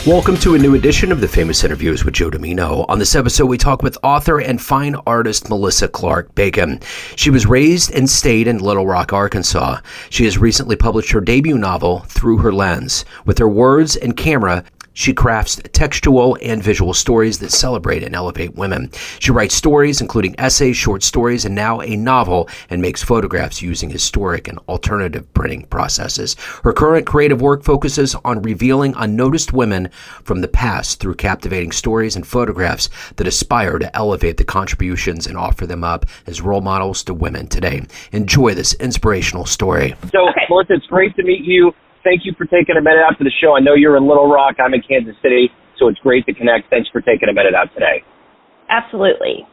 Welcome to a new edition of the Famous Interviews with Joe Dimino. On this episode, we talk with author and fine artist Melissa Clark Bacon. She was raised and stayed in Little Rock, Arkansas. She has recently published her debut novel, Through Her Lens. With her words and camera, she crafts textual and visual stories that celebrate and elevate women. She writes stories, including essays, short stories, and now a novel, and makes photographs using historic and alternative printing processes. Her current creative work focuses on revealing unnoticed women from the past through captivating stories and photographs that aspire to elevate the contributions and offer them up as role models to women today. Enjoy this inspirational story. So, Melissa, it's great to meet you. Thank you for taking a minute out for the show. I know you're in Little Rock. I'm in Kansas City, so it's great to connect. Thanks for taking a minute out today. Absolutely.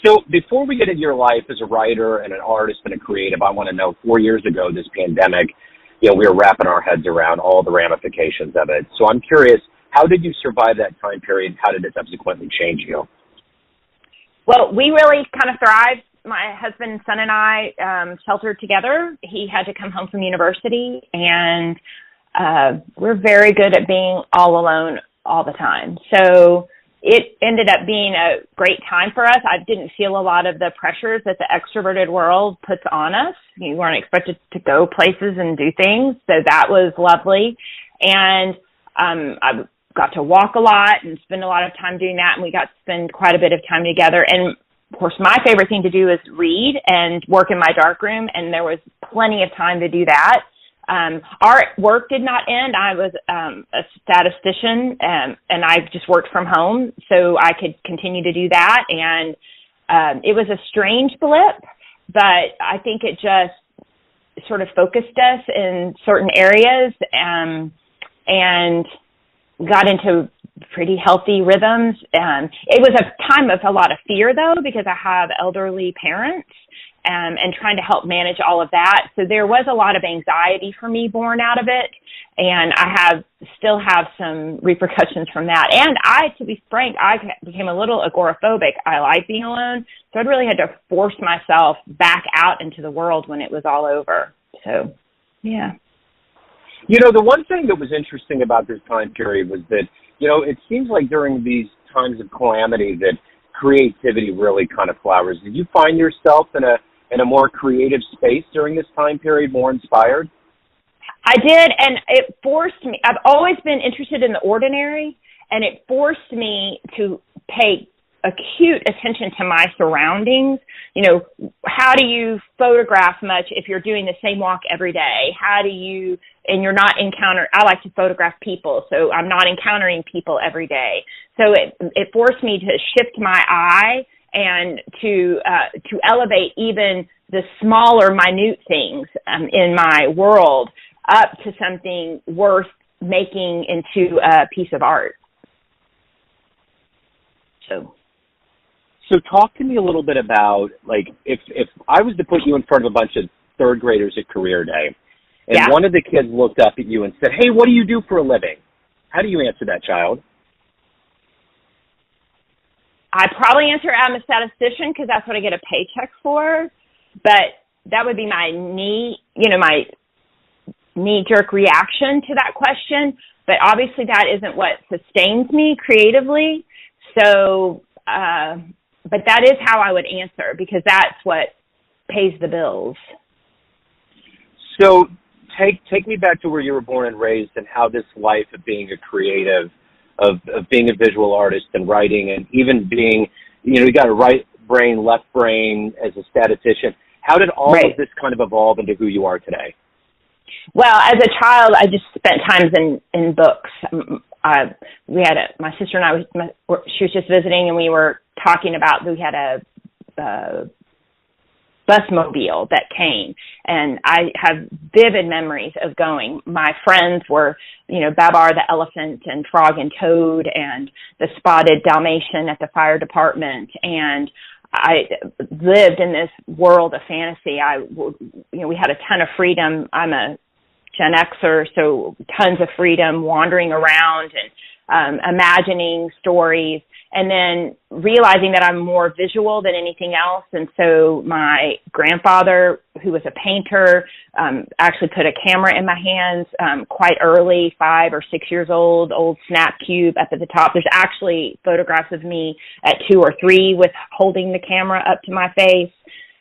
So before we get into your life as a writer and an artist and a creative, I want to know, 4 years ago, this pandemic, we were wrapping our heads around all the ramifications of it. So I'm curious, how did you survive that time period? How did it subsequently change you? Well, we really kind of thrived. My husband, son, and I sheltered together. He had to come home from university, and we're very good at being all alone all the time. So it ended up being a great time for us. I didn't feel a lot of the pressures that the extroverted world puts on us. You weren't expected to go places and do things, so that was lovely. And I got to walk a lot and spend a lot of time doing that, and we got to spend quite a bit of time together. And of course, my favorite thing to do is read and work in my darkroom, and there was plenty of time to do that. Our work did not end. I was a statistician, and I just worked from home, so I could continue to do that. And it was a strange blip, but I think it just sort of focused us in certain areas and got into pretty healthy rhythms. It was a time of a lot of fear, though, because I have elderly parents and trying to help manage all of that. So there was a lot of anxiety for me born out of it, and I still have some repercussions from that. And to be frank, I became a little agoraphobic. I like being alone, so I really had to force myself back out into the world when it was all over. So, yeah. The one thing that was interesting about this time period was that, it seems like during these times of calamity that creativity really kind of flowers. Did you find yourself in a more creative space during this time period, more inspired? I did, and it forced me. I've always been interested in the ordinary, and it forced me to pay acute attention to my surroundings. How do you photograph much if you're doing the same walk every day? And you're not I like to photograph people, so I'm not encountering people every day. So it forced me to shift my eye and to elevate even the smaller, minute things in my world up to something worth making into a piece of art. So talk to me a little bit about, if I was to put you in front of a bunch of third graders at career day, and one of the kids looked up at you and said, "Hey, what do you do for a living?" How do you answer that child? I'd probably answer I'm a statistician because that's what I get a paycheck for. But that would be my knee-jerk reaction to that question. But obviously that isn't what sustains me creatively. So, but that is how I would answer because that's what pays the bills. So take me back to where you were born and raised and how this life of being a creative, of being a visual artist and writing and even being, you got a right brain, left brain as a statistician. How did all of this kind of evolve into who you are today? Well, as a child, I just spent times in books. We had my sister and I, she was just visiting and we were talking about, we had a busmobile that came, and I have vivid memories of going. My friends were, Babar the elephant and Frog and Toad and the spotted Dalmatian at the fire department, and I lived in this world of fantasy. We had a ton of freedom. I'm a Gen Xer, so tons of freedom wandering around and imagining stories. And then realizing that I'm more visual than anything else. And so my grandfather who was a painter, actually put a camera in my hands quite early, 5 or 6 years old snap cube up at the top. There's actually photographs of me at 2 or 3 with holding the camera up to my face.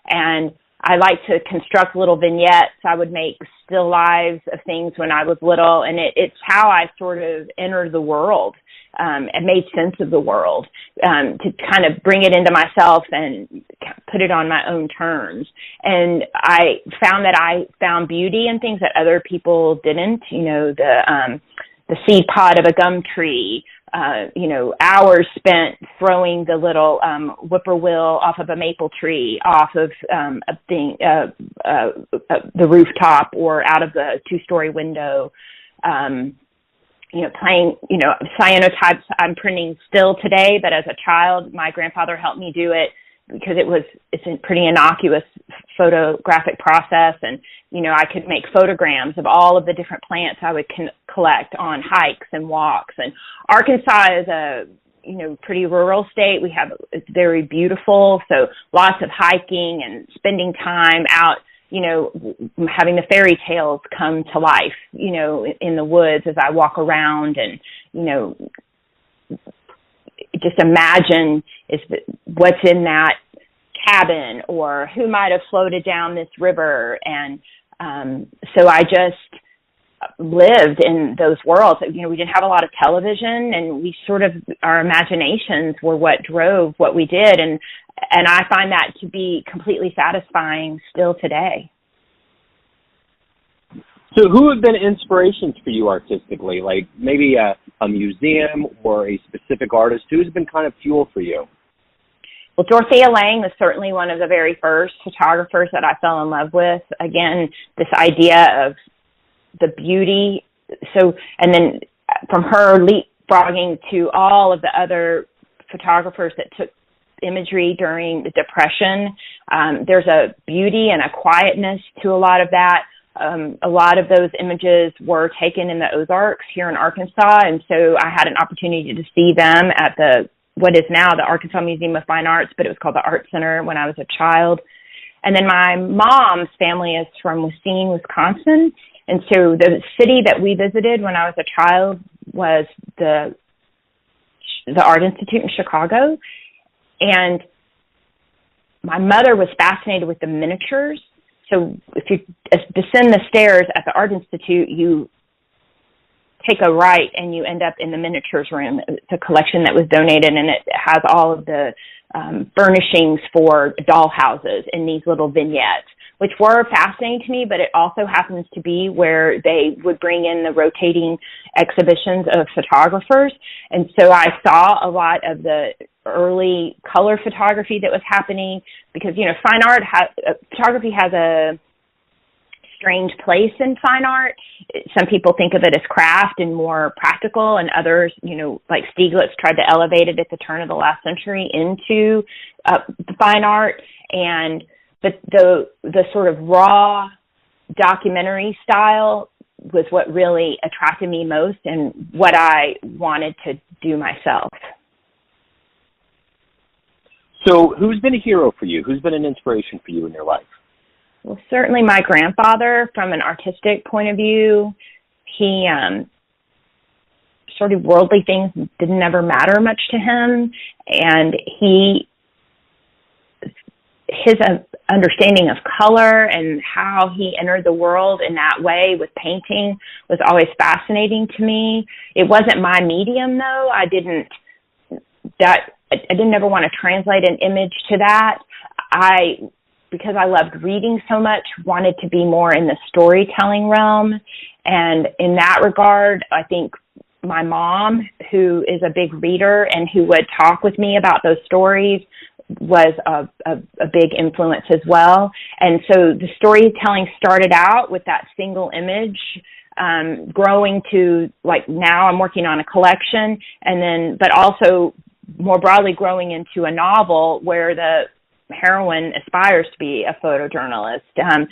And I like to construct little vignettes. I would make still lives of things when I was little, and it's how I sort of entered the world and made sense of the world, to kind of bring it into myself and put it on my own terms. And I found beauty in things that other people didn't. The seed pod of a gum tree. Hours spent throwing the little whippoorwill off of a maple tree, off of the rooftop or out of the 2-story window. Playing, cyanotypes I'm printing still today, but as a child, my grandfather helped me do it because it's a pretty innocuous photographic process. And, I could make photograms of all of the different plants I would collect on hikes and walks. And Arkansas is a, pretty rural state. It's very beautiful. So lots of hiking and spending time out, having the fairy tales come to life, in the woods as I walk around and, just imagine what's in that cabin or who might have floated down this river. And so I just lived in those worlds. We didn't have a lot of television, and our imaginations were what drove what we did. And I find that to be completely satisfying still today. So who have been inspirations for you artistically? Like maybe a museum or a specific artist? Who's been kind of fuel for you? Well, Dorothea Lange was certainly one of the very first photographers that I fell in love with. Again, this idea of the beauty. So, and then from her leapfrogging to all of the other photographers that took imagery during the Depression, there's a beauty and a quietness to a lot of that. A lot of those images were taken in the Ozarks here in Arkansas, and so I had an opportunity to see them at what is now the Arkansas Museum of Fine Arts, but it was called the Art Center when I was a child. And then my mom's family is from Waukegan, Wisconsin, and so the city that we visited when I was a child was the Art Institute in Chicago, and my mother was fascinated with the miniatures. So if you descend the stairs at the Art Institute, you take a right and you end up in the miniatures room. It's a collection that was donated, and it has all of the furnishings for doll houses in these little vignettes, which were fascinating to me, but it also happens to be where they would bring in the rotating exhibitions of photographers. And so I saw a lot of the early color photography that was happening because, fine art, photography has a strange place in fine art. Some people think of it as craft and more practical, and others, like Stieglitz tried to elevate it at the turn of the last century into the fine art. But the sort of raw documentary style was what really attracted me most and what I wanted to do myself. So who's been a hero for you? Who's been an inspiration for you in your life? Well, certainly my grandfather, from an artistic point of view. He sort of worldly things didn't ever matter much to him, and his understanding of color and how he entered the world in that way with painting was always fascinating to me. It wasn't my medium, though. I didn't ever want to translate an image to that. Because I loved reading so much, wanted to be more in the storytelling realm. And in that regard, I think my mom, who is a big reader and who would talk with me about those stories, was a big influence as well. And so the storytelling started out with that single image, growing to, like, now I'm working on a collection, but also more broadly growing into a novel where the heroine aspires to be a photojournalist. And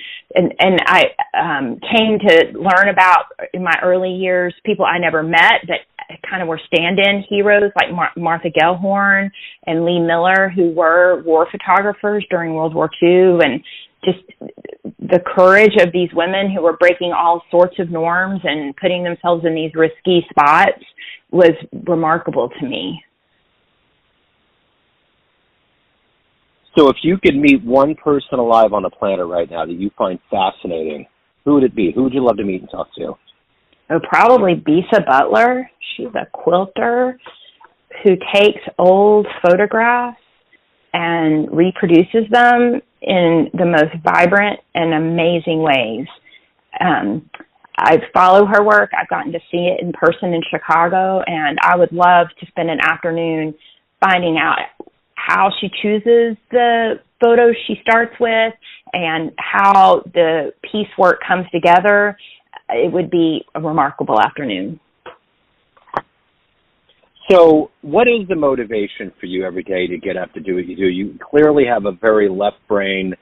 I came to learn about, in my early years, people I never met that kind of were stand-in heroes like Martha Gellhorn and Lee Miller, who were war photographers during World War II, and just the courage of these women who were breaking all sorts of norms and putting themselves in these risky spots was remarkable to me. So if you could meet one person alive on the planet right now that you find fascinating, who would it be? Who would you love to meet and talk to? Oh, probably Bisa Butler. She's a quilter who takes old photographs and reproduces them in the most vibrant and amazing ways. I follow her work. I've gotten to see it in person in Chicago, and I would love to spend an afternoon finding out how she chooses the photos she starts with and how the piecework comes together. It would be a remarkable afternoon. So what is the motivation for you every day to get up to do what you do? You clearly have a very left brain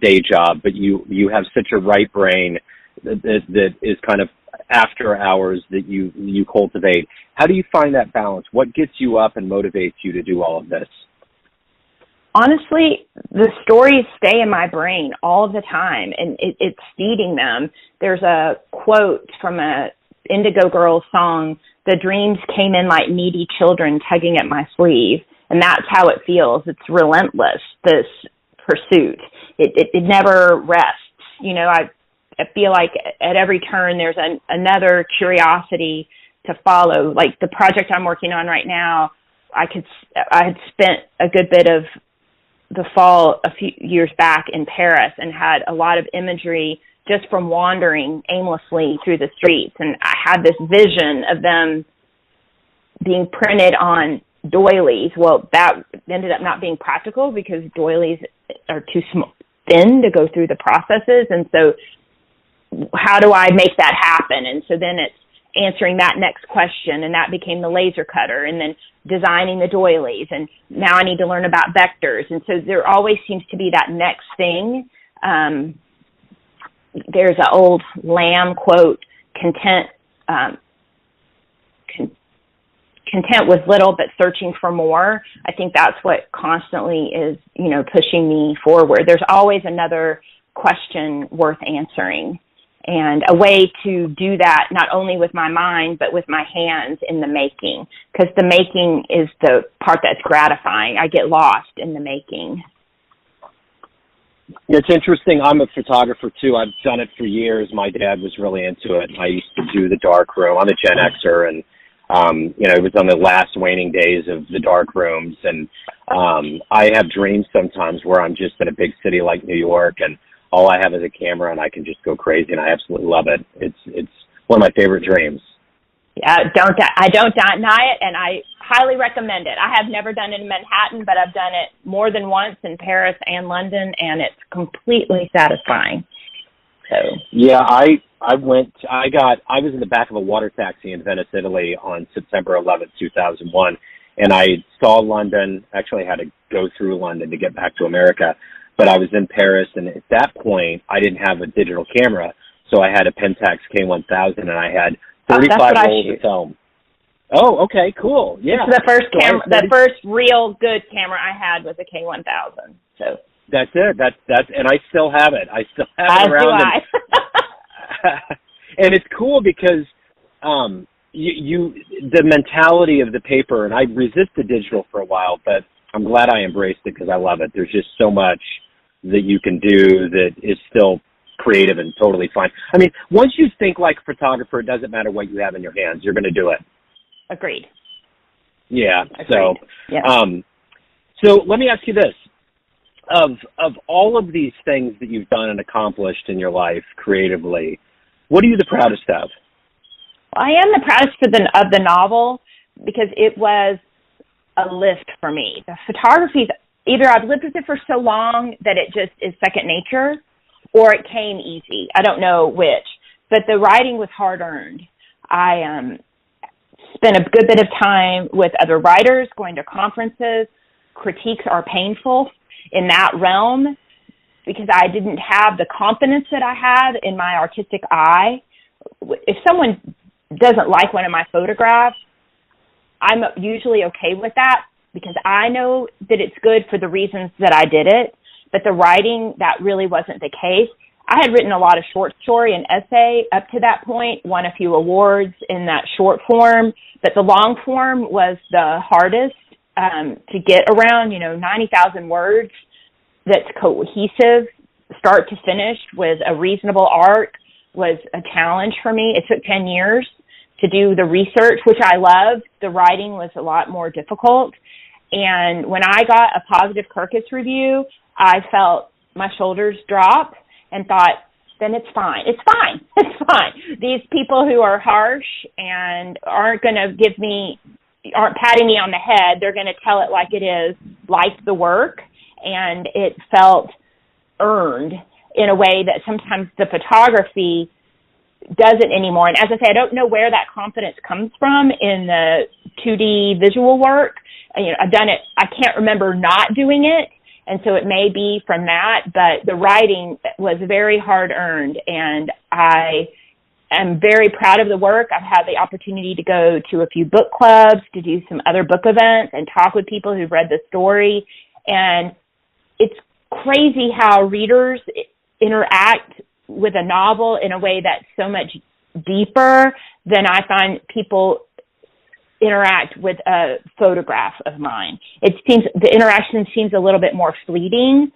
day job, but you have such a right brain that is kind of after hours that you cultivate. How do you find that balance? What gets you up and motivates you to do all of this? Honestly, the stories stay in my brain all the time, and it's feeding them. There's a quote from a Indigo Girls song, "The dreams came in like needy children tugging at my sleeve," and that's how it feels. It's relentless, this pursuit. It never rests. You know, I feel like at every turn there's another curiosity to follow. Like the project I'm working on right now, I had spent a good bit of the fall a few years back in Paris and had a lot of imagery just from wandering aimlessly through the streets. And I had this vision of them being printed on doilies. Well, that ended up not being practical because doilies are too thin to go through the processes. And so how do I make that happen? And so then it's answering that next question, and that became the laser cutter, and then designing the doilies, and now I need to learn about vectors. And so there always seems to be that next thing. There's an old Lamb quote, content with little but searching for more. I think that's what constantly is, pushing me forward. There's always another question worth answering, and a way to do that not only with my mind but with my hands in the making, because the making is the part that's gratifying. I get lost in the making. It's interesting. I'm a photographer too. I've done it for years. My dad was really into it. I used to do the dark room. I'm a Gen Xer, and it was on the last waning days of the dark rooms. And I have dreams sometimes where I'm just in a big city like New York, and all I have is a camera, and I can just go crazy, and I absolutely love it. It's one of my favorite dreams. Yeah, I don't deny it, and I highly recommend it. I have never done it in Manhattan, but I've done it more than once in Paris and London, and it's completely satisfying. So yeah, I was in the back of a water taxi in Venice, Italy on September 11th, 2001, and I saw London. Actually, I had to go through London to get back to America, but I was in Paris, and at that point, I didn't have a digital camera, so I had a Pentax K1000, and I had 35 rolls of film. Oh, okay, cool. Yeah. It's the first camera, the first real good camera I had was a K1000. So that's it. That's, and I still have it. I still have it around. As do I. And it's cool because the mentality of the paper, and I resisted digital for a while, but I'm glad I embraced it because I love it. There's just so much that you can do that is still creative and totally fine. I mean, once you think like a photographer, it doesn't matter what you have in your hands. You're going to do it. Agreed. Yeah. Agreed. So, yeah. So let me ask you this: of all of these things that you've done and accomplished in your life creatively, what are you the proudest of? Well, I am the proudest of the novel because it was a lift for me. The photography, either I've lived with it for so long that it just is second nature, or it came easy. I don't know which, but the writing was hard-earned. I spent a good bit of time with other writers, going to conferences. Critiques are painful in that realm because I didn't have the confidence that I have in my artistic eye. If someone doesn't like one of my photographs, I'm usually okay with that because I know that it's good for the reasons that I did it. but the writing, that really wasn't the case. I had written a lot of short story and essay up to that point, won a few awards in that short form, but the long form was the hardest to get around, 90,000 words that's cohesive, start to finish, with a reasonable arc was a challenge for me. It took 10 years to do the research, which I loved. The writing was a lot more difficult. And when I got a positive Kirkus review, I felt my shoulders drop and thought, then it's fine. It's fine. It's fine. These people who are harsh and aren't patting me on the head, they're going to tell it like it is, liked the work, and it felt earned in a way that sometimes the photography doesn't anymore. And as I say, I don't know where that confidence comes from in the 2D visual work. I've done it. I can't remember not doing it. And so it may be from that, but the writing was very hard earned, and I am very proud of the work. I've had the opportunity to go to a few book clubs, to do some other book events, and talk with people who've read the story. And it's crazy how readers interact with a novel in a way that's so much deeper than I find people interact with a photograph of mine. It seems the interaction seems a little bit more fleeting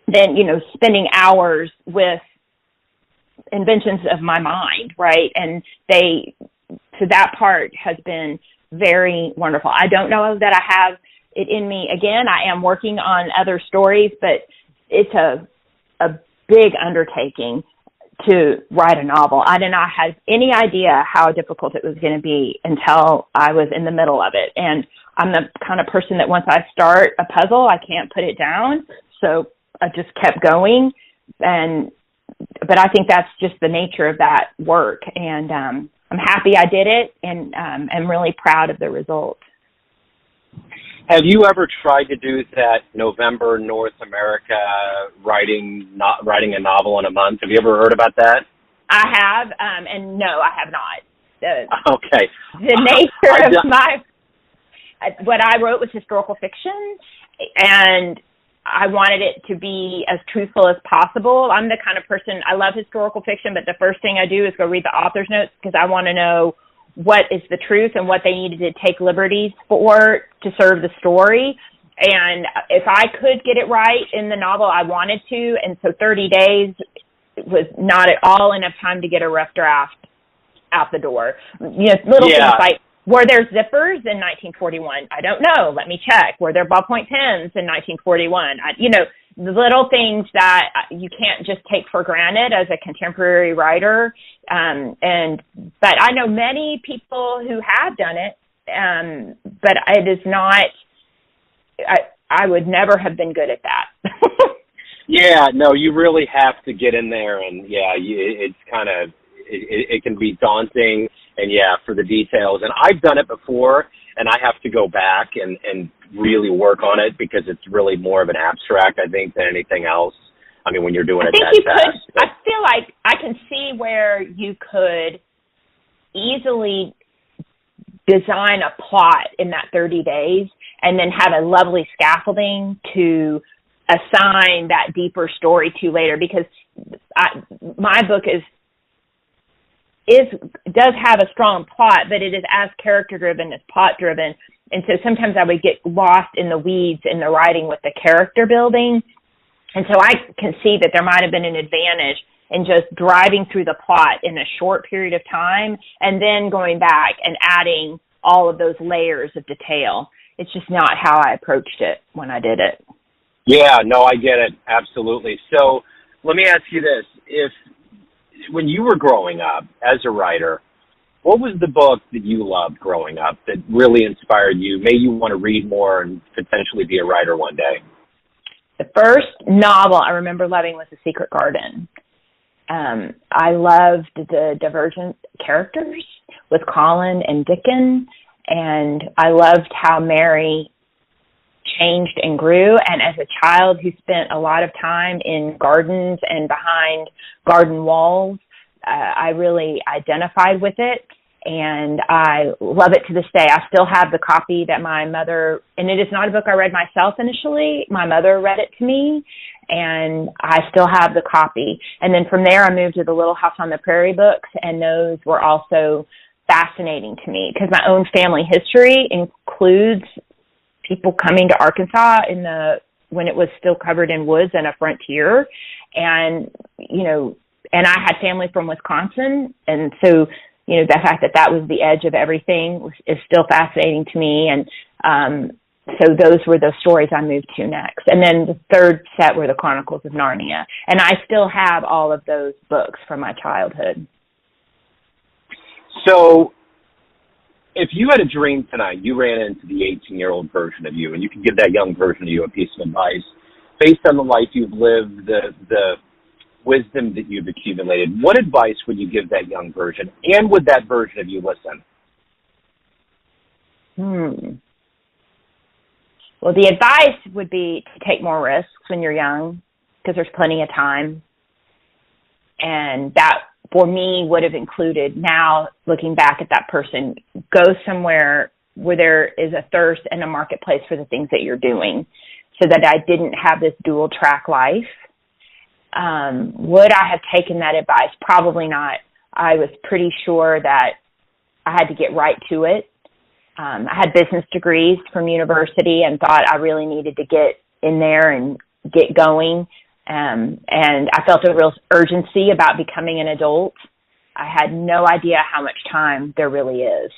than, spending hours with inventions of my mind, right? And so that part has been very wonderful. I don't know that I have it in me again. I am working on other stories, but it's a big undertaking to write a novel. I did not have any idea how difficult it was going to be until I was in the middle of it. And I'm the kind of person that once I start a puzzle, I can't put it down. So I just kept going. But I think that's just the nature of that work. And I'm happy I did it, and I'm really proud of the result. Have you ever tried to do that November North America writing a novel in a month? Have you ever heard about that? I have, and no, I have not. Okay. The nature of what I wrote was historical fiction, and I wanted it to be as truthful as possible. I'm the kind of person, I love historical fiction, but the first thing I do is go read the author's notes, because I want to know what is the truth and what they needed to take liberties for to serve the story. And if I could get it right in the novel, I wanted to. And so 30 days was not at all enough time to get a rough draft out the door. Little things like, were there zippers in 1941? I don't know. Let me check. Were there ballpoint pens in 1941? The little things that you can't just take for granted as a contemporary writer. But I know many people who have done it, but it is not, I would never have been good at that. Yeah, no, you really have to get in there, and it's kind of, it can be daunting, and for the details. And I've done it before, and I have to go back and really work on it, because it's really more of an abstract, I think, than anything else. I mean, when you're doing it that fast. I feel like I can see where you could easily design a plot in that 30 days and then have a lovely scaffolding to assign that deeper story to later, because my book does have a strong plot, but it is as character driven as plot driven. And so sometimes I would get lost in the weeds in the writing with the character building. And so I can see that there might have been an advantage in just driving through the plot in a short period of time and then going back and adding all of those layers of detail. It's just not how I approached it when I did it. Yeah, no, I get it. Absolutely. So let me ask you this. When you were growing up as a writer, what was the book that you loved growing up that really inspired you, made you want to read more and potentially be a writer one day? The first novel I remember loving was The Secret Garden. I loved the divergent characters with Colin and Dickon, and I loved how Mary changed and grew. And as a child who spent a lot of time in gardens and behind garden walls, I really identified with it. and I love it to this day. I still have the copy that my mother, and it is not a book I read myself initially. My mother read it to me, and I still have the copy. And then from there, I moved to the Little House on the Prairie books, and those were also fascinating to me because my own family history includes people coming to Arkansas when it was still covered in woods and a frontier. And, and I had family from Wisconsin. And so, the fact that was the edge of everything is still fascinating to me. And so those were the stories I moved to next. And then the third set were the Chronicles of Narnia. And I still have all of those books from my childhood. So if you had a dream tonight, you ran into the 18-year-old version of you, and you could give that young version of you a piece of advice based on the life you've lived, the wisdom that you've accumulated, what advice would you give that young version? And would that version of you listen? Well, the advice would be to take more risks when you're young because there's plenty of time. And that, for me, would have included, now looking back at that person, go somewhere where there is a thirst and a marketplace for the things that you're doing so that I didn't have this dual track life. Would I have taken that advice? Probably not. I was pretty sure that I had to get right to it. I had business degrees from university and thought I really needed to get in there and get going. And I felt a real urgency about becoming an adult. I had no idea how much time there really is.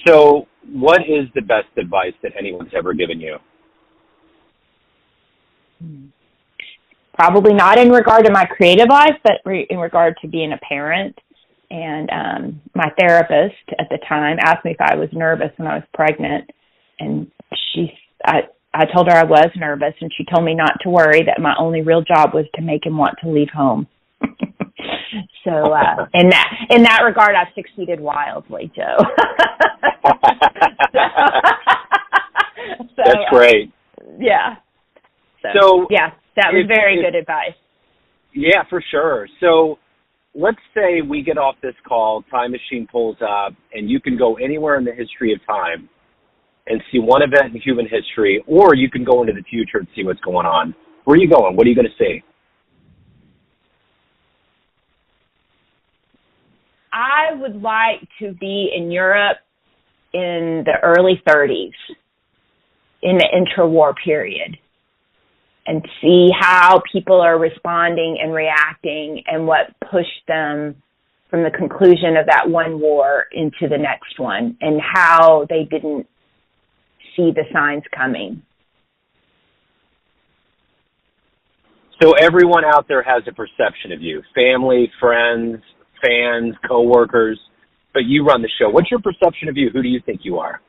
So what is the best advice that anyone's ever given you? Probably not in regard to my creative life, but in regard to being a parent. And my therapist at the time asked me if I was nervous when I was pregnant. And I told her I was nervous, and she told me not to worry, that my only real job was to make him want to leave home. So in that regard, I've succeeded wildly, Joe. That's great. Yeah. So yeah, that was very good advice. Yeah, for sure. So let's say we get off this call, time machine pulls up, and you can go anywhere in the history of time and see one event in human history, or you can go into the future and see what's going on. Where are you going? What are you going to see? I would like to be in Europe in the early 30s, in the intra-war period, and see how people are responding and reacting and what pushed them from the conclusion of that one war into the next one, and how they didn't see the signs coming. So everyone out there has a perception of you, family, friends, fans, coworkers, but you run the show. What's your perception of you? Who do you think you are?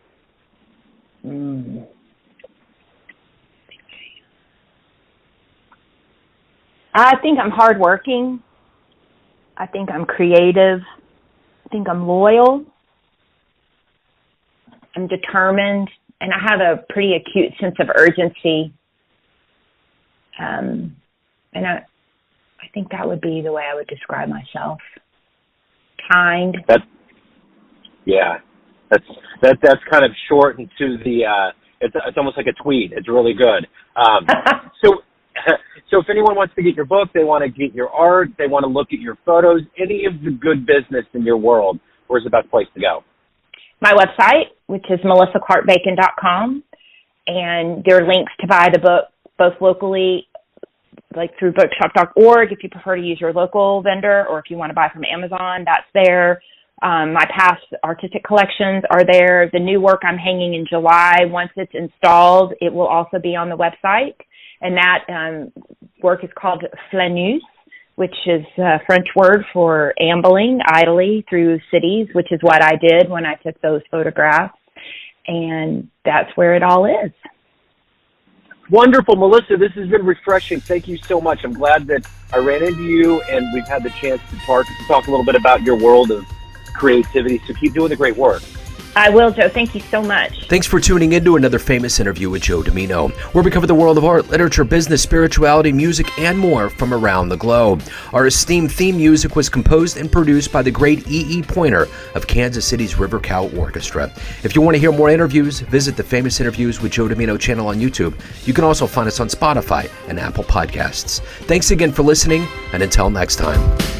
I think I'm hardworking. I think I'm creative. I think I'm loyal. I'm determined, and I have a pretty acute sense of urgency. And I think that would be the way I would describe myself. Kind. That's kind of short and to the. It's almost like a tweet. It's really good. So if anyone wants to get your book, they want to get your art, they want to look at your photos, any of the good business in your world, where's the best place to go? My website, which is melissaclarkbacon.com, and there are links to buy the book both locally, like through bookshop.org if you prefer to use your local vendor, or if you want to buy from Amazon, that's there. My past artistic collections are there. The new work I'm hanging in July, once it's installed, it will also be on the website. And that work is called Flanus, which is a French word for ambling idly through cities, which is what I did when I took those photographs. And that's where it all is. Wonderful, Melissa. This has been refreshing. Thank you so much. I'm glad that I ran into you and we've had the chance to talk a little bit about your world of creativity. So keep doing the great work. I will, Joe. Thank you so much. Thanks for tuning in to another famous interview with Joe Dimino, where we cover the world of art, literature, business, spirituality, music, and more from around the globe. Our esteemed theme music was composed and produced by the great E.E. Pointer of Kansas City's River Cow Orchestra. If you want to hear more interviews, visit the Famous Interviews with Joe Dimino channel on YouTube. You can also find us on Spotify and Apple Podcasts. Thanks again for listening, and until next time.